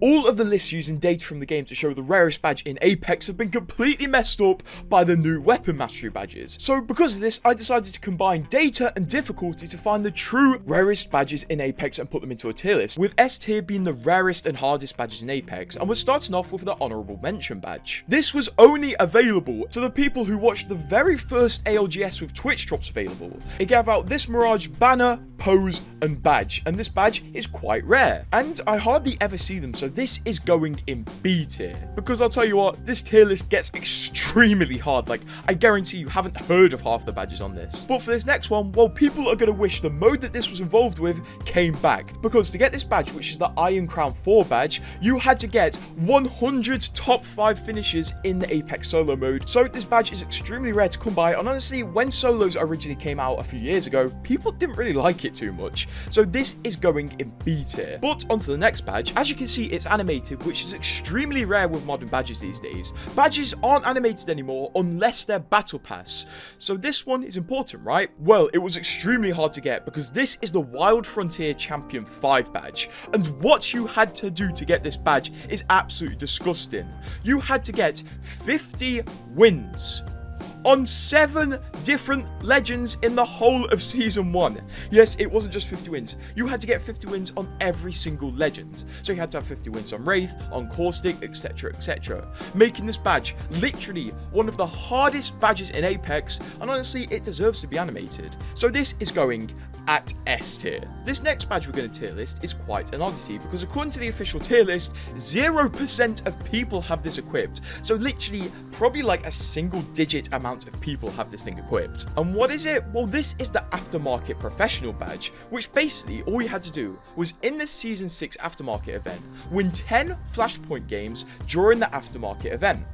All of the lists using data from the game to show the rarest badge in Apex have been completely messed up by the new weapon mastery badges. So because of this, I decided to combine data and difficulty to find the true rarest badges in Apex and put them into a tier list, with S tier being the rarest and hardest badges in Apex, and we're starting off with the honorable mention badge. This was only available to the people who watched the very first ALGS with Twitch drops available. It gave out this Mirage banner, pose, and badge, and this badge is quite rare, and I hardly ever see them, so this is going in B tier, because I'll tell you what, this tier list gets extremely hard. Like, I guarantee you haven't heard of half the badges on this. But for this next one, well, people are going to wish the mode that this was involved with came back, because to get this badge, which is the Iron Crown 4 badge, you had to get 100 top 5 finishes in the Apex solo mode. So this badge is extremely rare to come by, and honestly, when solos originally came out a few years ago, people didn't really like it too much. So this is going in B tier. But onto the next badge. As you can see, it's animated, which is extremely rare with modern badges these days. Badges aren't animated anymore unless they're battle pass. So this one is important, right? Well, it was extremely hard to get because this is the Wild Frontier Champion 5 badge. And what you had to do to get this badge is absolutely disgusting. You had to get 50 wins on 7 different legends in the whole of Season 1. Yes, it wasn't just 50 wins. You had to get 50 wins on every single legend. So you had to have 50 wins on Wraith, on Caustic, etc, etc. Making this badge literally one of the hardest badges in Apex, and honestly, it deserves to be animated. So this is going at S tier. This next badge we're going to tier list is quite an oddity, because according to the official tier list, 0% of people have this equipped. So literally, probably like a single digit amount of people have this thing equipped. And what is it? Well, this is the Aftermarket Professional badge, which basically all you had to do was in the Season 6 Aftermarket event, win 10 Flashpoint games during the Aftermarket event.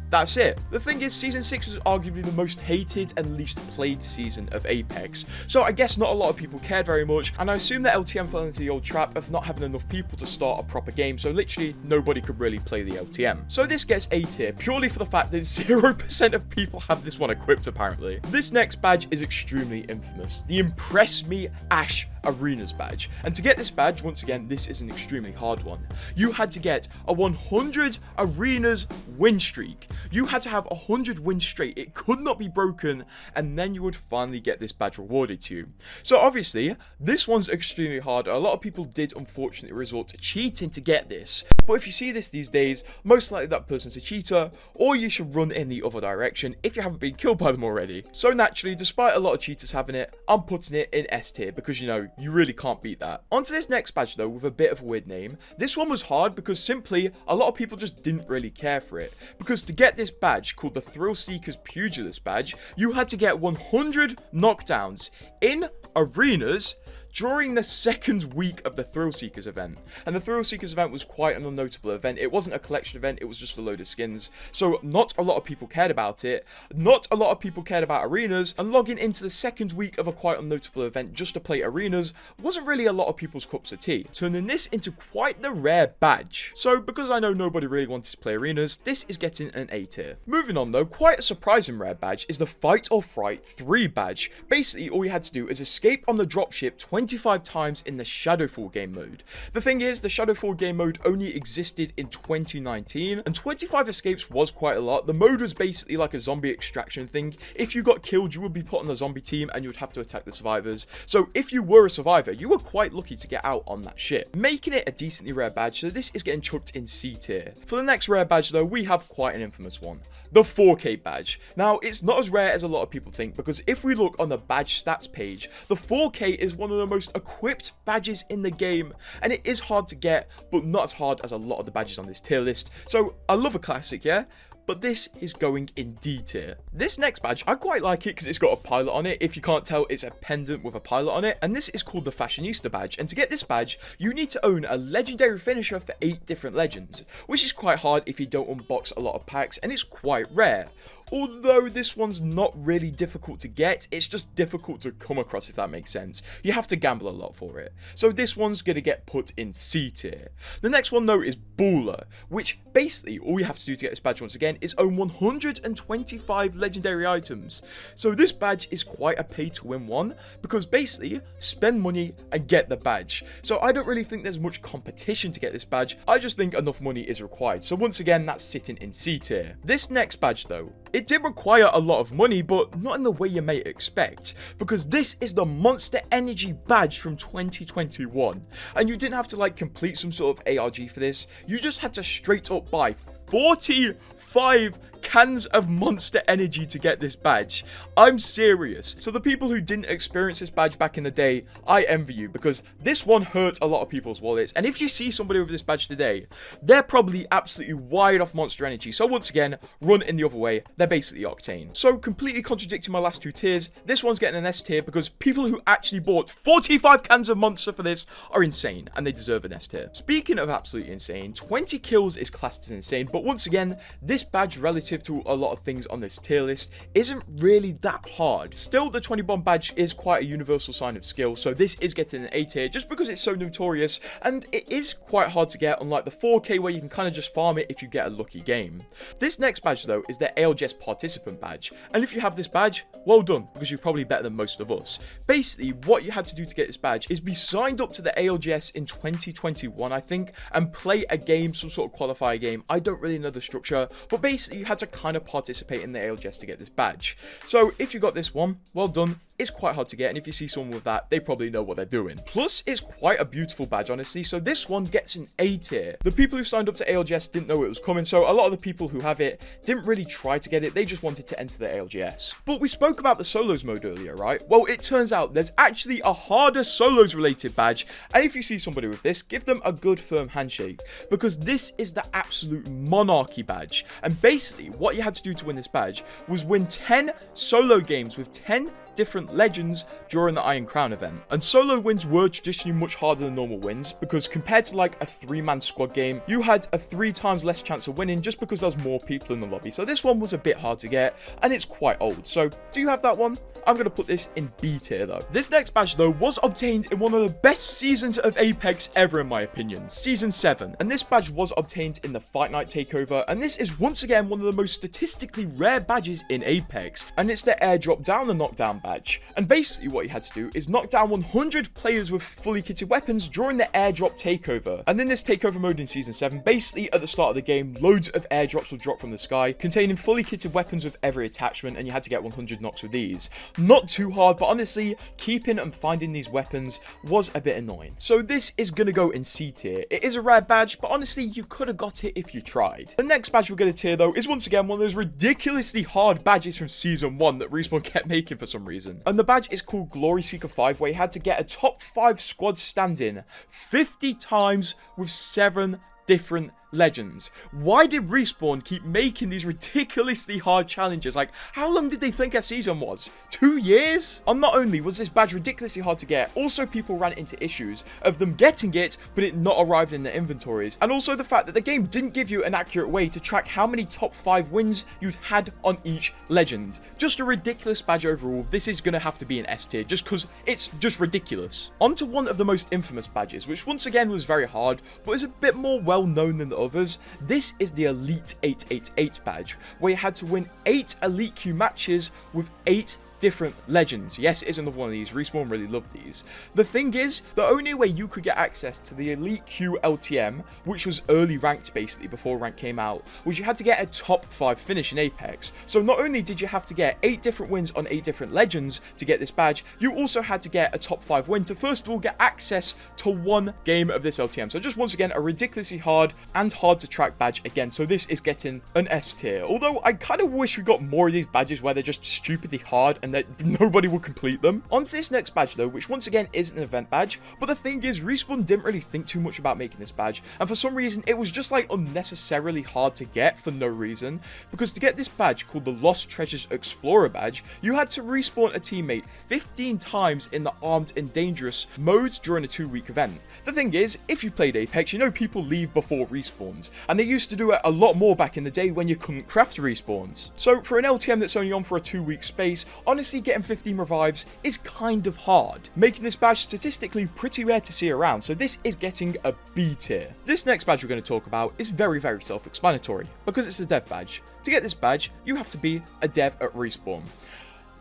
That's it. The thing is, Season 6 was arguably the most hated and least played season of Apex, so I guess not a lot of people cared very much, and I assume that LTM fell into the old trap of not having enough people to start a proper game, so literally nobody could really play the LTM. So this gets A tier, purely for the fact that 0% of people have this one equipped apparently. This next badge is extremely infamous, the Impress Me Ash Arenas badge. And to get this badge, once again, this is an extremely hard one. You had to get a 100 arenas win streak. You had to have 100 wins straight. It could not be broken, and then you would finally get this badge rewarded to you. So obviously, this one's extremely hard. A lot of people did unfortunately resort to cheating to get this. But if you see this these days, most likely that person's a cheater, or you should run in the other direction if you haven't been killed by them already. So naturally, despite a lot of cheaters having it, I'm putting it in S tier, because you know, you really can't beat that. Onto this next badge though, with a bit of a weird name. This one was hard because simply a lot of people just didn't really care for it. Because to get this badge, called the Thrill Seekers Pugilist badge, you had to get 100 knockdowns in arenas during the second week of the Thrill Seekers event. And the Thrill Seekers event was quite an unnotable event. It wasn't a collection event, it was just a load of skins. So not a lot of people cared about it. Not a lot of people cared about arenas, and logging into the second week of a quite unnotable event just to play arenas wasn't really a lot of people's cups of tea, turning this into quite the rare badge. So because I know nobody really wanted to play arenas, this is getting an A tier. Moving on though, quite a surprising rare badge is the Fight or Fright 3 badge. Basically all you had to do is escape on the dropship 25 times in the Shadowfall game mode. The thing is, the Shadowfall game mode only existed in 2019, and 25 escapes was quite a lot. The mode was basically like a zombie extraction thing. If you got killed, you would be put on the zombie team and you would have to attack the survivors. So if you were a survivor, you were quite lucky to get out on that ship, making it a decently rare badge, so this is getting chucked in C tier. For the next rare badge though, we have quite an infamous one, the 4K badge. Now, it's not as rare as a lot of people think, because if we look on the badge stats page, the 4K is one of the most equipped badges in the game, and it is hard to get, but not as hard as a lot of the badges on this tier list. So I love a classic, yeah? But this is going in D tier. This next badge, I quite like it because it's got a pilot on it. If you can't tell, it's a pendant with a pilot on it, and this is called the Fashionista badge. And to get this badge, you need to own a legendary finisher for 8 different legends, which is quite hard if you don't unbox a lot of packs, and it's quite rare. although this one's not really difficult to get, it's just difficult to come across, if that makes sense. You have to gamble a lot for it. So this one's going to get put in C tier. The next one though is Baller, which basically all you have to do to get this badge once again is own 125 legendary items. So this badge is quite a pay to win one, because basically spend money and get the badge. So I don't really think there's much competition to get this badge, I just think enough money is required. So once again, that's sitting in C tier. This next badge though, it did require a lot of money, but not in the way you may expect, because this is the Monster Energy badge from 2021, and you didn't have to like complete some sort of ARG for this, you just had to straight up buy 45 cans of Monster Energy to get this badge. I'm serious. So the people who didn't experience this badge back in the day, I envy you, because this one hurt a lot of people's wallets, and if you see somebody with this badge today, they're probably absolutely wired off Monster Energy. So once again, run in the other way, they're basically Octane. So completely contradicting my last two tiers, this one's getting an S tier because people who actually bought 45 cans of Monster for this are insane, and they deserve an S tier. Speaking of absolutely insane, 20 kills is classed as insane, but once again, this badge relative to a lot of things on this tier list isn't really that hard. Still, the 20 bomb badge is quite a universal sign of skill, so this is getting an A tier just because it's so notorious, and it is quite hard to get, unlike the 4K where you can kind of just farm it if you get a lucky game. This next badge though is the ALGS participant badge, and if you have this badge, well done, because you're probably better than most of us. Basically, what you had to do to get this badge is be signed up to the ALGS in 2021, I think, and play a game, some sort of qualifier game. I don't really know the structure, but basically you had to kind of participate in the ALGS to get this badge. So if you got this one, well done. It's quite hard to get, and if you see someone with that, they probably know what they're doing. Plus, it's quite a beautiful badge, honestly, so this one gets an A tier. The people who signed up to ALGS didn't know it was coming, so a lot of the people who have it didn't really try to get it, they just wanted to enter the ALGS. But we spoke about the solos mode earlier, right? Well, it turns out there's actually a harder solos related badge, and if you see somebody with this, give them a good firm handshake, because this is the absolute monarchy badge. And basically, what you had to do to win this badge was win 10 solo games with 10 different legends during the Iron Crown event. And solo wins were traditionally much harder than normal wins, because compared to like a 3-man squad game, you had a 3 times less chance of winning just because there's more people in the lobby. So this one was a bit hard to get, and it's quite old. So do you have that one? I'm going to put this in B tier though. This next badge though was obtained in one of the best seasons of Apex ever in my opinion, Season 7. And this badge was obtained in the Fight Night Takeover, and this is once again one of the most statistically rare badges in Apex, and it's the airdrop down the knockdown badge. And basically what you had to do is knock down 100 players with fully kitted weapons during the airdrop takeover. And in this takeover mode in Season 7, basically at the start of the game, loads of airdrops will drop from the sky containing fully kitted weapons with every attachment, and you had to get 100 knocks with these. Not too hard, but honestly, keeping and finding these weapons was a bit annoying. So this is gonna go in C tier. It is a rare badge, but honestly, you could have got it if you tried. The next badge we're gonna tier though is once again one of those ridiculously hard badges from Season 1 that Respawn kept making for some reason. And the badge is called Glory Seeker 5, where you had to get a top 5 squad stand-in 50 times with 7 different legends. Why did Respawn keep making these ridiculously hard challenges? Like, how long did they think a season was? 2 years? And not only was this badge ridiculously hard to get, also people ran into issues of them getting it, but it not arriving in their inventories. And also the fact that the game didn't give you an accurate way to track how many top 5 wins you'd had on each legend. Just a ridiculous badge overall. This is going to have to be an S tier, just because it's just ridiculous. On to one of the most infamous badges, which once again was very hard, but is a bit more well known than the others. This is the Elite 888 badge, where you had to win 8 Elite Q matches with 8 different legends. Yes, it is another one of these. Respawn really love these. The thing is, the only way you could get access to the Elite Q LTM, which was early ranked basically before rank came out, was you had to get a top 5 finish in Apex. So not only did you have to get 8 different wins on 8 different legends to get this badge, you also had to get a top 5 win to first of all get access to 1 game of this LTM. So just once again, a ridiculously hard and hard to track badge again. So this is getting an S tier. Although I kind of wish we got more of these badges where they're just stupidly hard and and that nobody will complete them. On to this next badge though, which once again isn't an event badge, but the thing is, Respawn didn't really think too much about making this badge, and for some reason it was just like unnecessarily hard to get for no reason, because to get this badge called the Lost Treasures Explorer badge, you had to respawn a teammate 15 times in the Armed and Dangerous modes during a 2-week event. The thing is, if you played Apex, you know people leave before respawns, and they used to do it a lot more back in the day when you couldn't craft respawns. So for an LTM that's only on for a 2-week space, honestly getting 15 revives is kind of hard, making this badge statistically pretty rare to see around, so this is getting a B tier. This next badge we're going to talk about is very self-explanatory, because it's a dev badge. To get this badge, you have to be a dev at Respawn.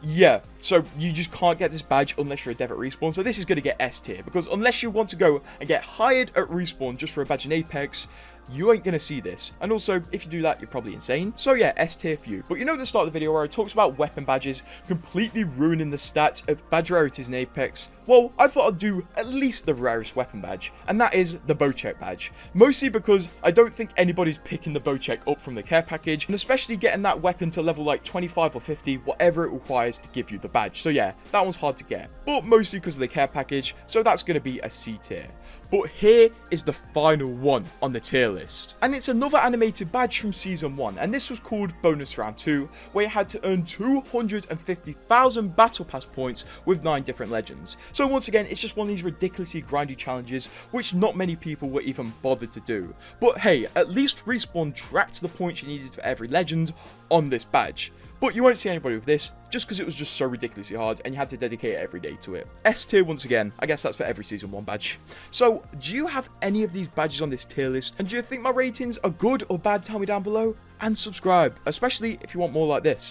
Yeah, so you just can't get this badge unless you're a dev at Respawn, so this is going to get S tier, because unless you want to go and get hired at Respawn just for a badge in Apex, you ain't going to see this. And also, if you do that, you're probably insane. So yeah, S tier for you. But you know at the start of the video where I talked about weapon badges completely ruining the stats of badge rarities in Apex? Well, I thought I'd do at least the rarest weapon badge, and that is the Bocek badge. Mostly because I don't think anybody's picking the Bocek up from the care package, and especially getting that weapon to level like 25 or 50, whatever it requires to give you the badge. So yeah, that one's hard to get, but mostly because of the care package, so that's going to be a C tier. But here is the final one on the tier list, and it's another animated badge from Season 1, and this was called Bonus Round 2, where you had to earn 250,000 Battle Pass points with 9 different legends. So once again, it's just one of these ridiculously grindy challenges, which not many people were even bothered to do. But hey, at least Respawn tracked the points you needed for every legend on this badge. But you won't see anybody with this, just because it was just so ridiculously hard, and you had to dedicate every day to it. S tier once again, I guess that's for every Season 1 badge. So, do you have any of these badges on this tier list, and do you think my ratings are good or bad? Tell me down below, and subscribe, especially if you want more like this.